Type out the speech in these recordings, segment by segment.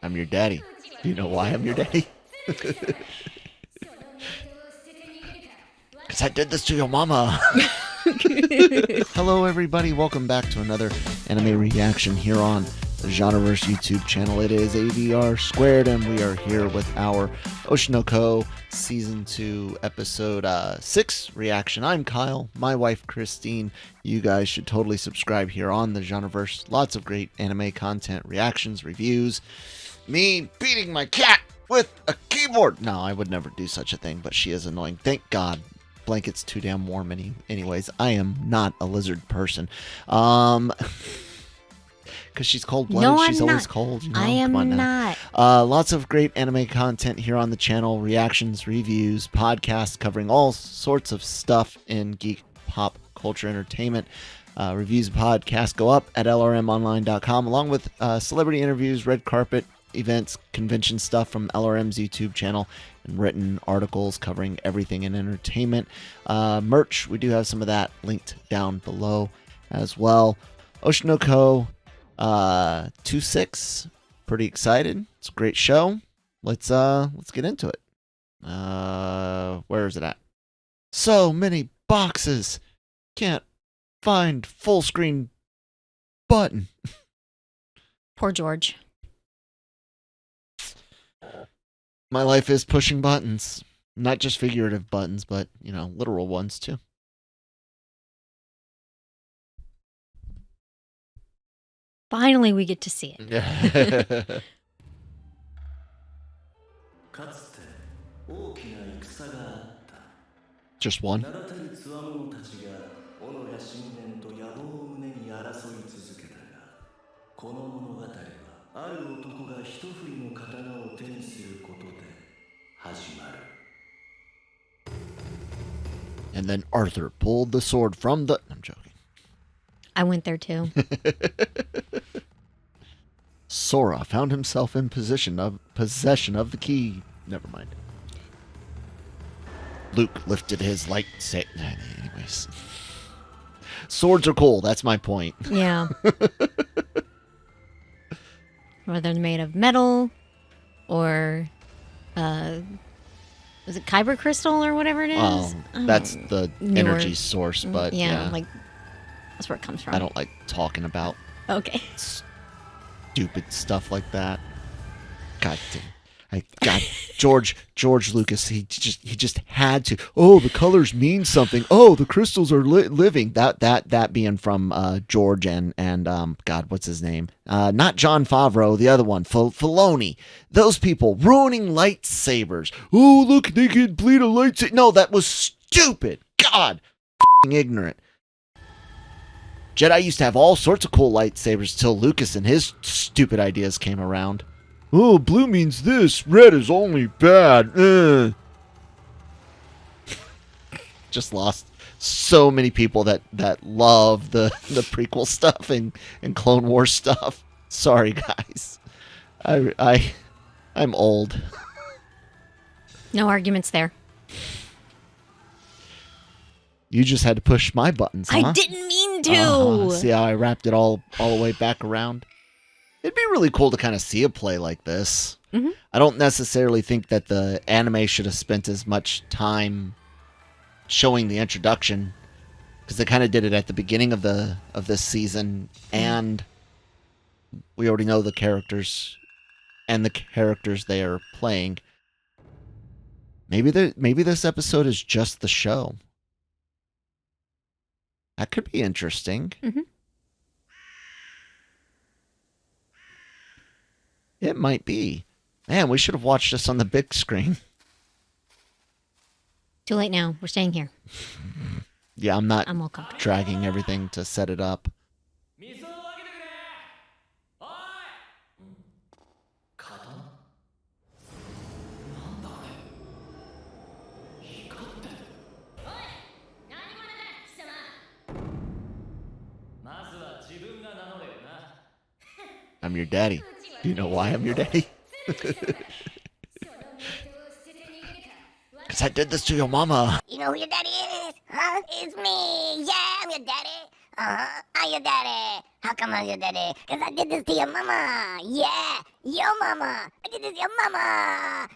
I'm your daddy. Do you know why I'm your daddy? Because I did this to your mama. Hello, everybody. Welcome back to another anime reaction here on the Genreverse YouTube channel. It is AVR2, and we are here with our Oshinoko Season 2 Episode 6 reaction. I'm Kyle, my wife Christine. You guys should totally subscribe here on the Genreverse. Lots of great anime content, reactions, reviews. Me beating my cat with a keyboard. No, I would never do such a thing, but she is annoying. Thank God. Blanket's too damn warm anyways. I am not a lizard person. Because she's cold-blooded. No, she's I'm always not. cold. You know? I am not. Lots of great anime content here on the channel. Reactions, reviews, podcasts covering all sorts of stuff in geek, pop, culture, entertainment. Reviews and podcasts go up at lrmonline.com, along with celebrity interviews, red carpet events, convention stuff from LRM's YouTube channel, and written articles covering everything in entertainment. Merch, we do have some of that linked down below as well. Oshinoko 2-6, pretty excited. It's a great show. Let's get into it. Where is it at? So many boxes. Can't find full screen button. Poor George. My life is pushing buttons. Not just figurative buttons, but, you know, literal ones too. Finally, we get to see it. Just one. And then Arthur pulled the sword from the... I'm joking. I went there too. Sora found himself in possession of the key. Never mind. Luke lifted his lightsaber. Anyways. Swords are cool. That's my point. Yeah. Whether they're made of metal or... was it kyber crystal or whatever it is? Well, that's the energy source, but yeah. Like, that's where it comes from. I don't like talking about Okay. stupid stuff like that. God damn. George Lucas, he just had to. Oh, the colors mean something. Oh, the crystals are living. That being from George and God, what's his name? Not Jon Favreau, the other one, Filoni. Those people ruining lightsabers. Oh, look, they can bleed a lightsaber. No, that was stupid. God, ignorant. Jedi used to have all sorts of cool lightsabers till Lucas and his stupid ideas came around. Oh, blue means this. Red is only bad. Just lost so many people that love the prequel stuff and Clone Wars stuff. Sorry, guys. I'm old. No arguments there. You just had to push my buttons, huh? I didn't mean to. See how I wrapped it all the way back around? It'd be really cool to kind of see a play like this. Mm-hmm. I don't necessarily think that the anime should have spent as much time showing the introduction, because they kind of did it at the beginning of this season, and we already know the characters and the characters they are playing. Maybe this episode is just the show. That could be interesting. Mm-hmm. It might be. Man, we should have watched this on the big screen. Too late now. We're staying here. Yeah, I'm all comfortable. dragging everything to set it up. I'm your daddy. Do you know why I'm your daddy? Because I did this to your mama. You know who your daddy is? Huh? It's me. Yeah, I'm your daddy. I'm your daddy. How come you did it? Because I did this to your mama. Yeah, your mama. I did this to your mama.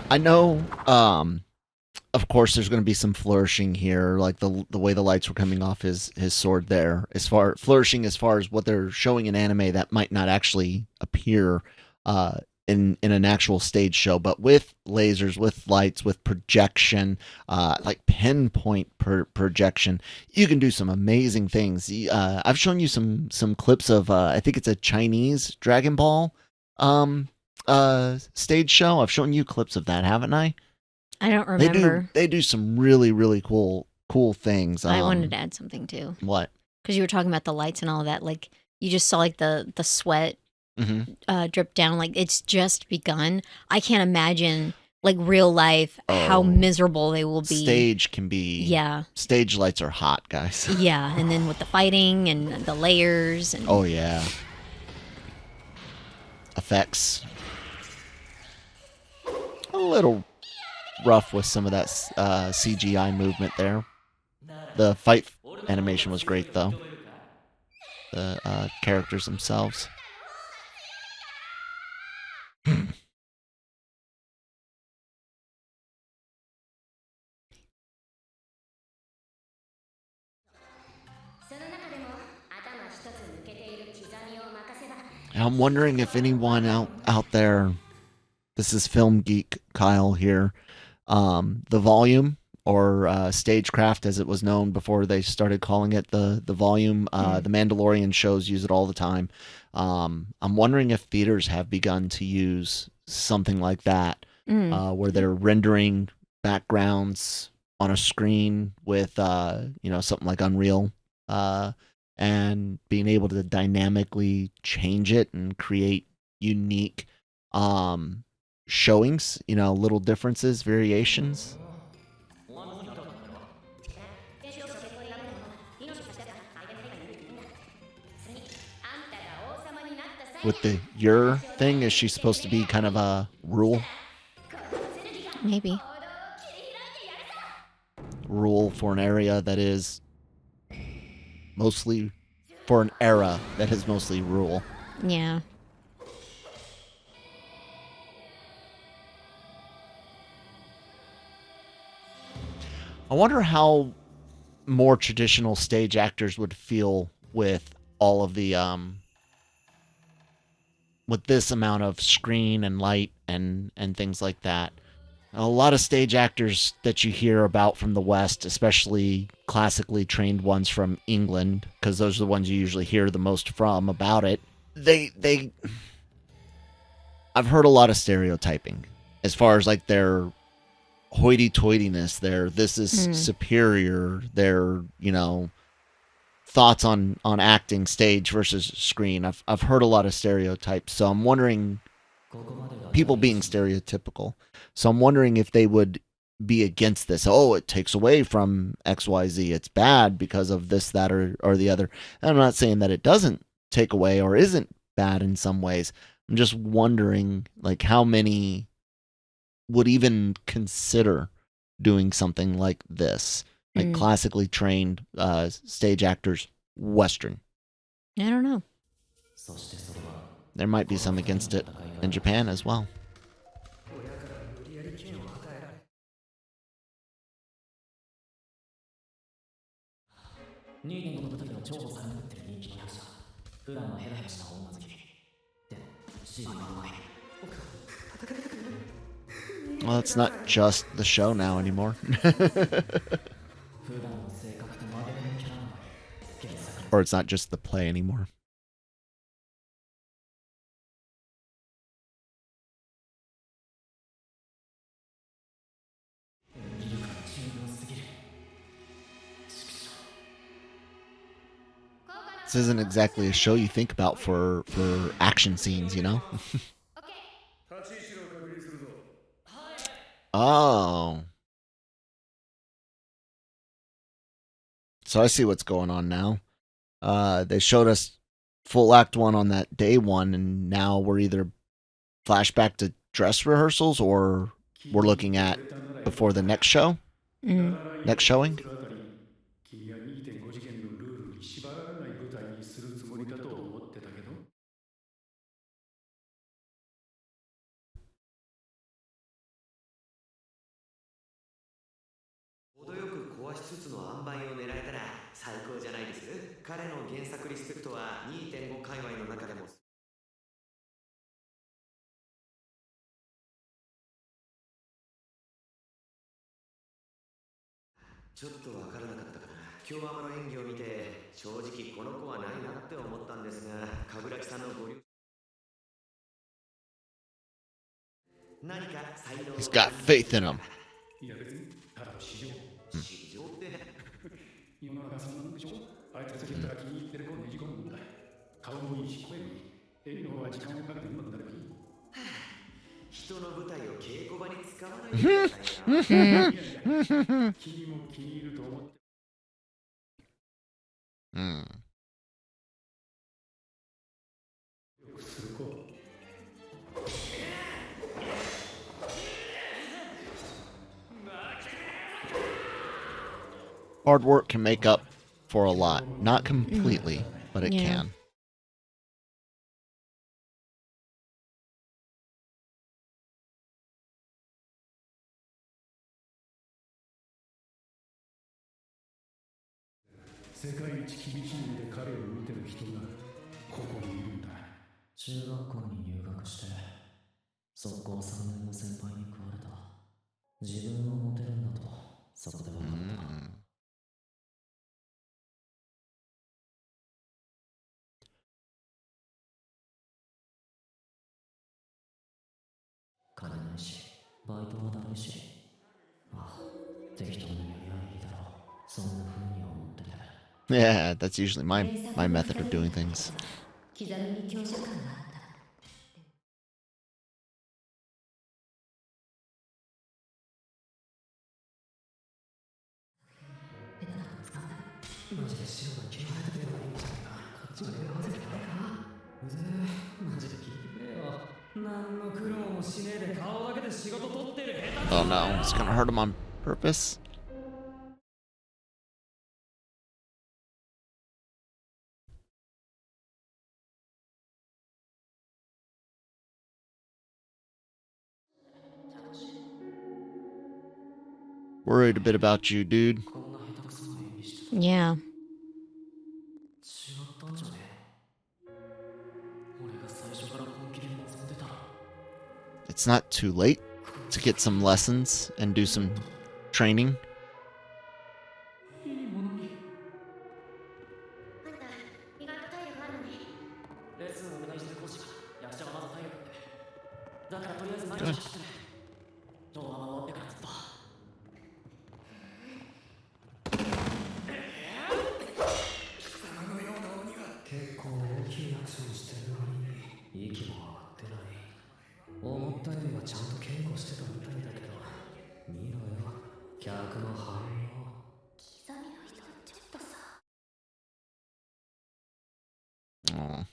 I know, of course, there's going to be some flourishing here, like the way the lights were coming off his sword there. As far flourishing as far as what they're showing in anime that might not actually appear in an actual stage show, but with lasers, with lights, with projection, like pinpoint projection, you can do some amazing things. I've shown you some clips of I think it's a Chinese Dragon Ball um, stage show. I've shown you clips of that, haven't I? I don't remember. They do some really cool things. I wanted to add something too. What? Because you were talking about the lights and all that. Like you just saw like the sweat drip down. Like it's just begun. I can't imagine like real life how miserable they will be. Stage can be. Yeah. Stage lights are hot, guys. Yeah, and then with the fighting and the layers and. Oh yeah. Effects. A little rough with some of that CGI movement there. The fight animation was great though. The characters themselves. I'm wondering if anyone out there, this is Film Geek Kyle here, the volume or stagecraft as it was known before they started calling it the volume. The Mandalorian shows use it all the time. I'm wondering if theaters have begun to use something like that, where they're rendering backgrounds on a screen with something like Unreal, and being able to dynamically change it and create unique showings, little differences, variations. With the your thing, is she supposed to be kind of a rule? Maybe. Rule for an area that is mostly for an era that is mostly rule. Yeah. I wonder how more traditional stage actors would feel with all of the with this amount of screen and light and things like that. A lot of stage actors that you hear about from the West, especially classically trained ones from England, because those are the ones you usually hear the most from about it. I've heard a lot of stereotyping as far as like their hoity-toityness, their this is superior, their thoughts on acting stage versus screen. I've heard a lot of stereotypes, so I'm wondering, people being stereotypical. So I'm wondering if they would be against this. Oh, it takes away from XYZ. It's bad because of this, that, or the other. And I'm not saying that it doesn't take away or isn't bad in some ways. I'm just wondering, like, how many would even consider doing something like this, like classically trained stage actors, Western. I don't know. There might be some against it in Japan as well. Well, it's not just the show now anymore. Or it's not just the play anymore. This isn't exactly a show you think about for action scenes, you know? Oh. So I see what's going on now. They showed us full act 1 on that day 1, and now we're either flashback to dress rehearsals or we're looking at before the next show? Next showing? He's got faith in him. Hard work can make up for a lot. Not completely, but it can. Yeah, that's usually my method of doing things. Oh no, it's gonna hurt him on purpose. Worried a bit about you, dude. Yeah. It's not too late to get some lessons and do some training. Good. Oh.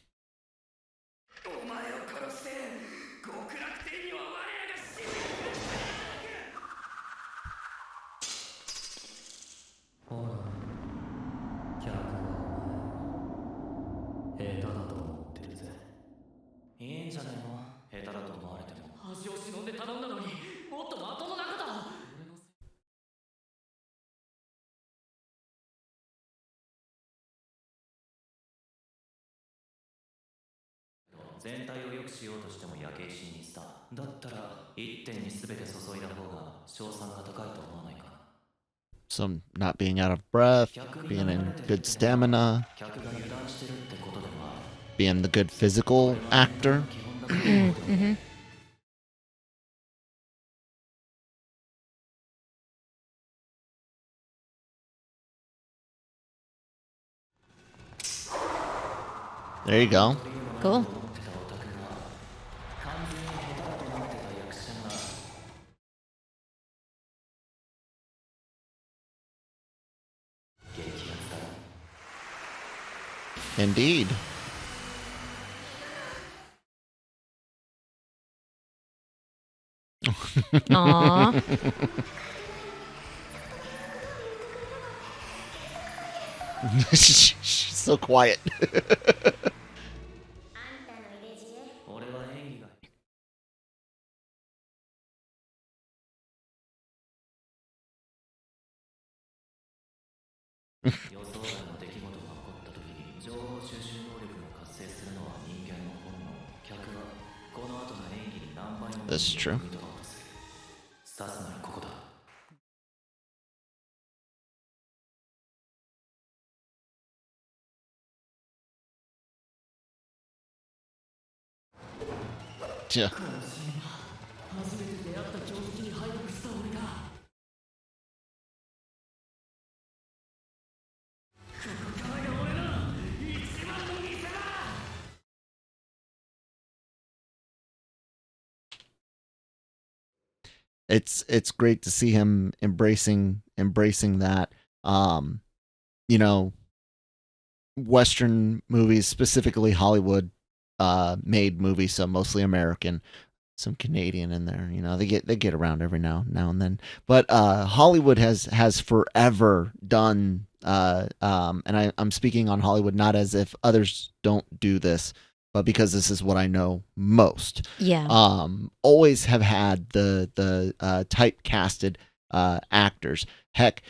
So not being out of breath, being in good stamina, being the good physical actor. Mm-hmm. There you go. Cool. Indeed. Aww. She's so quiet. This is true. Yeah. It's great to see him embracing that. Um, you know, Western movies, specifically Hollywood made movies, so mostly American, some Canadian in there. You know, they get around every now and then. But Hollywood has forever done. And I'm speaking on Hollywood not as if others don't do this, but because this is what I know most. Yeah. Always have had the typecasted actors. Heck,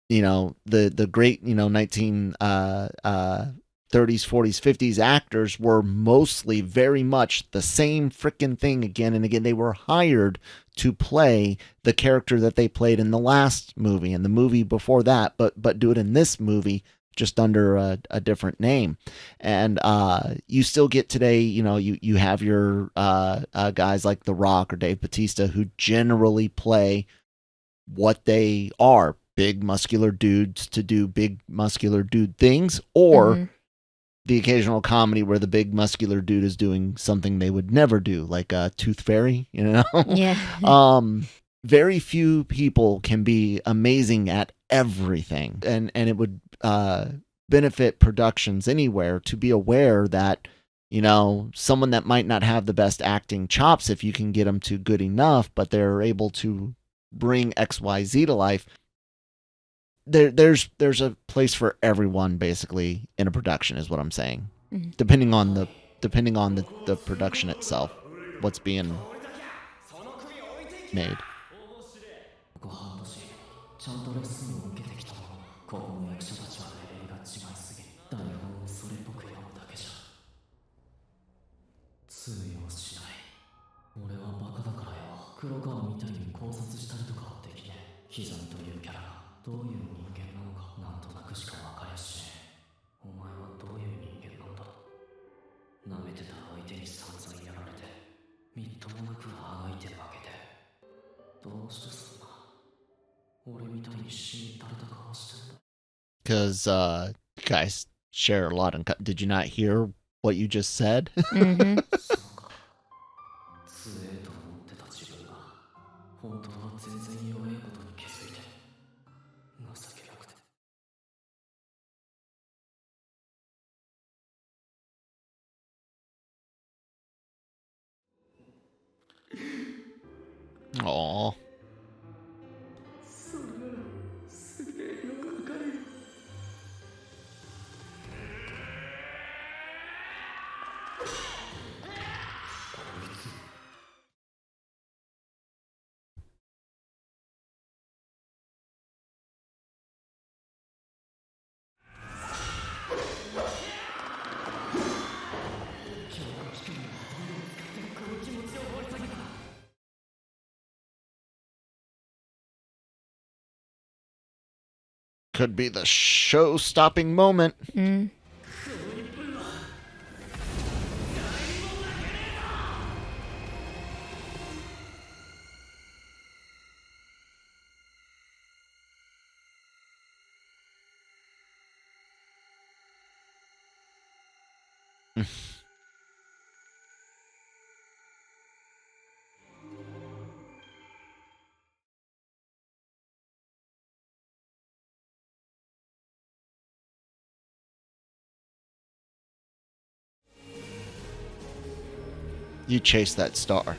you know, the great, you know, 1930s, 40s, 50s actors were mostly very much the same freaking thing again and again. They were hired to play the character that they played in the last movie and the movie before that, but do it in this movie just under a different name. And you still get today, you know, you have your guys like The Rock or Dave Bautista who generally play what they are, big muscular dudes to do big muscular dude things, or the occasional comedy where the big muscular dude is doing something they would never do, like a Tooth Fairy, you know? Yeah. Very few people can be amazing at everything, and it would benefit productions anywhere to be aware that, you know, someone that might not have the best acting chops, if you can get them to good enough, but they're able to bring XYZ to life, there's a place for everyone basically in a production, is what I'm saying. Depending on the production itself, what's being made. ちゃんとレッスンを受けてきたものの、ここの役者たちはレベルが違いすぎ、台本をそれっぽく読むだけじゃ通用しない。俺はバカだからよ。黒川みたいに考察したりとかはできねえ。刻みというキャラがどういう人間なのかなんとなくしか分かりやしねえ。お前はどういう人間なんだ。舐めてた相手に散々やられて、みっともなくあがいて負けて、どうしてそんなBecause guys share a lot in. Did you not hear what you just said? Aww. Could be the show-stopping moment. You chase that star.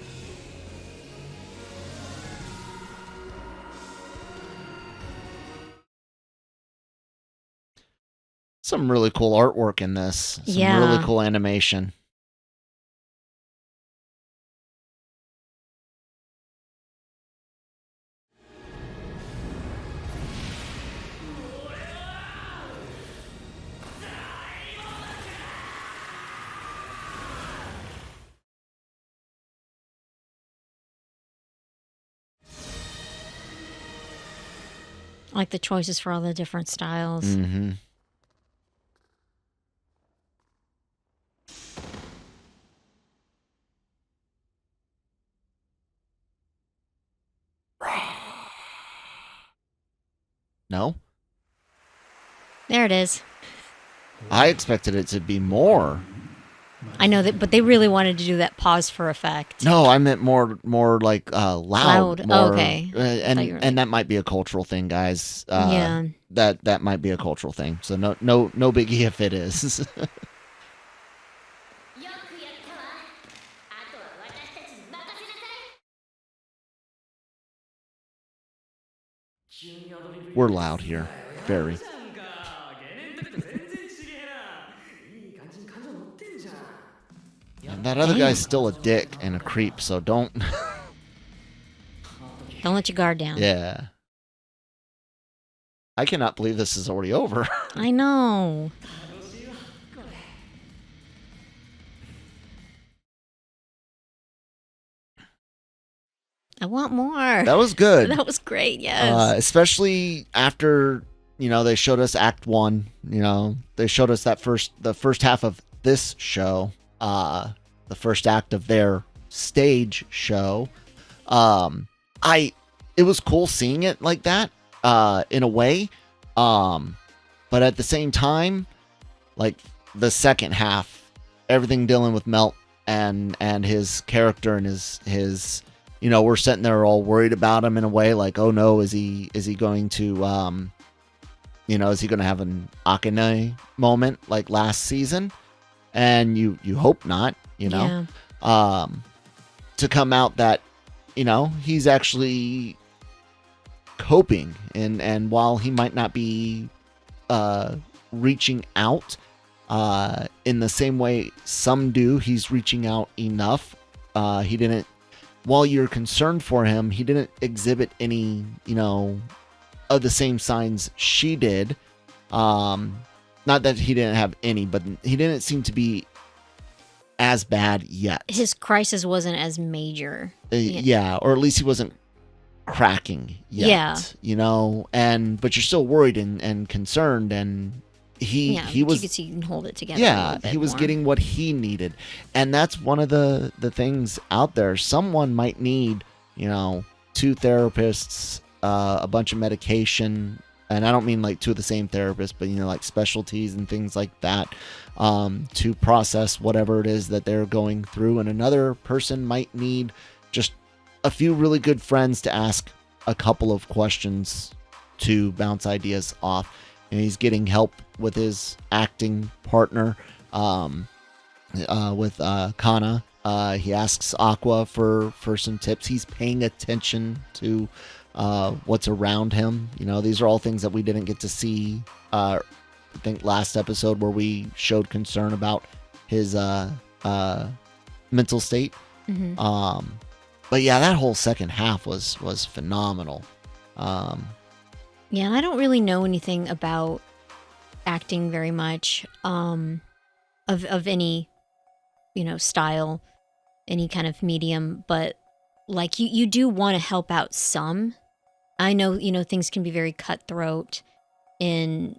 Some really cool artwork in this. Some really cool animation. I like the choices for all the different styles. Mm-hmm. No? There it is. I expected it to be more. I know that, but they really wanted to do that pause for effect. No, I meant more like loud. Loud. More, Okay. And that might be a cultural thing, guys. Yeah. That might be a cultural thing. So no biggie if it is. We're loud here. Very. And that other guy's still a dick and a creep, so don't... Don't let your guard down. Yeah. I cannot believe this is already over. I know. I want more. That was good. That was great, yes. Especially after, they showed us Act 1. They showed us the first half of this show. The first act of their stage show. It was cool seeing it like that, in a way. But at the same time, like the second half, everything dealing with Melt and his character and his we're sitting there all worried about him in a way, like, oh no, is he going to is he going to have an Akane moment like last season? And you hope not, Yeah. to come out that, he's actually coping, and while he might not be reaching out in the same way some do, he's reaching out enough. He didn't, while you're concerned for him, he didn't exhibit any, of the same signs she did. Not that he didn't have any, but he didn't seem to be as bad yet. His crisis wasn't as major. Yeah, or at least he wasn't cracking yet. Yeah. But you're still worried and concerned, and he was. You could see he can hold it together. Yeah, he was getting what he needed, and that's one of the things out there. Someone might need, 2 therapists, a bunch of medication. And I don't mean like 2 of the same therapist, but, like specialties and things like that, to process whatever it is that they're going through. And another person might need just a few really good friends to ask a couple of questions to bounce ideas off. And he's getting help with his acting partner, with Kana. He asks Aqua for some tips. He's paying attention to what's around him. These are all things that we didn't get to see. I think last episode where we showed concern about his mental state. Mm-hmm. But yeah, that whole second half was phenomenal. Yeah, and I don't really know anything about acting very much, of any, style, any kind of medium, but like you do want to help out some. I know, things can be very cutthroat in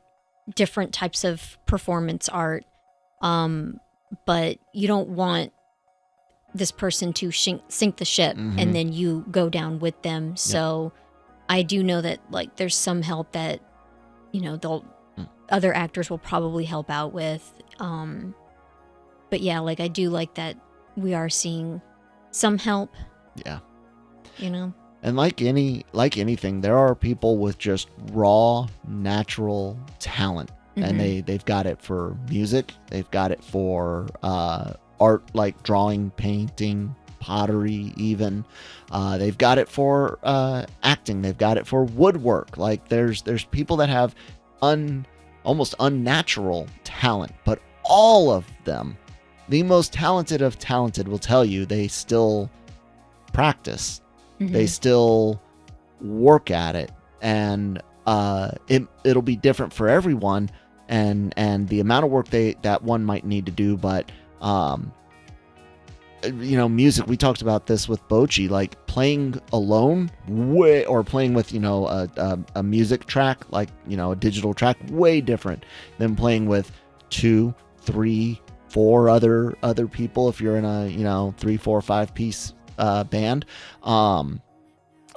different types of performance art, but you don't want this person to sink the ship, Mm-hmm. and then you go down with them. So I do know that like there's some help that, other actors will probably help out with. But yeah, like I do like that we are seeing some help. Yeah. You know. And like anything, there are people with just raw, natural talent, and they've got it for music, they've got it for art, like drawing, painting, pottery, even. They've got it for acting. They've got it for woodwork. Like there's people that have almost unnatural talent, but all of them, the most talented of talented, will tell you they still practice. They still work at it, and it'll be different for everyone, and the amount of work that one might need to do. But music, we talked about this with Bochi, like playing alone or playing with a music track, like a digital track, way different than playing with 2, 3, 4 other people if you're in a 3, 4, 5 piece band.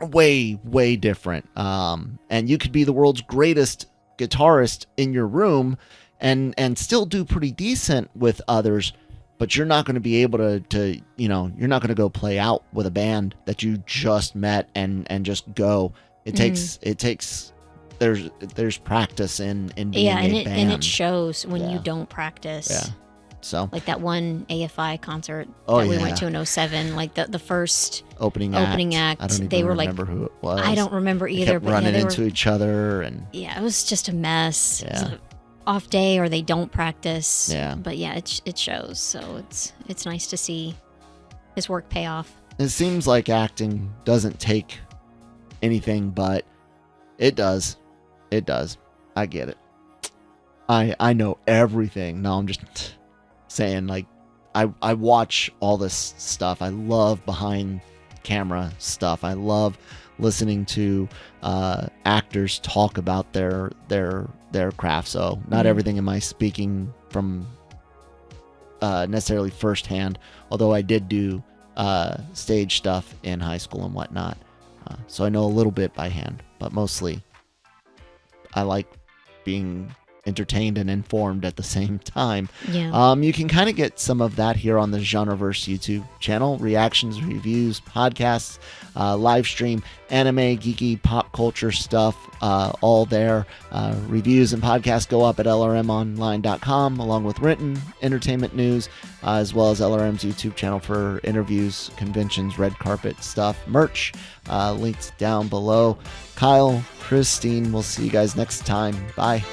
Way different. And you could be the world's greatest guitarist in your room and still do pretty decent with others, but you're not going to be able to you're not going to go play out with a band that you just met and just go. It takes there's practice in being a band. And it shows when you don't practice. Yeah. So like that one AFI concert that we went to in 2007, like the first opening act. I don't even remember who it was. I don't remember either. They kept running into each other, and it was just a mess. Yeah. It was an off day, or they don't practice. Yeah. But yeah, it shows. So it's nice to see his work pay off. It seems like acting doesn't take anything, but it does. It does. I get it. I know everything. No, I'm just saying, like, I watch all this stuff. I love behind camera stuff. I love listening to actors talk about their craft. So not everything am I speaking from necessarily firsthand, although I did do stage stuff in high school and whatnot. So I know a little bit by hand, but mostly I like being entertained and informed at the same time. Yeah. You can kind of get some of that here on the Genreverse YouTube channel. Reactions, reviews, podcasts, live stream, anime, geeky, pop culture stuff, all there. Reviews and podcasts go up at lrmonline.com, along with written entertainment news, as well as LRM's YouTube channel for interviews, conventions, red carpet stuff, merch, linked down below. Kyle, Christine, we'll see you guys next time. Bye.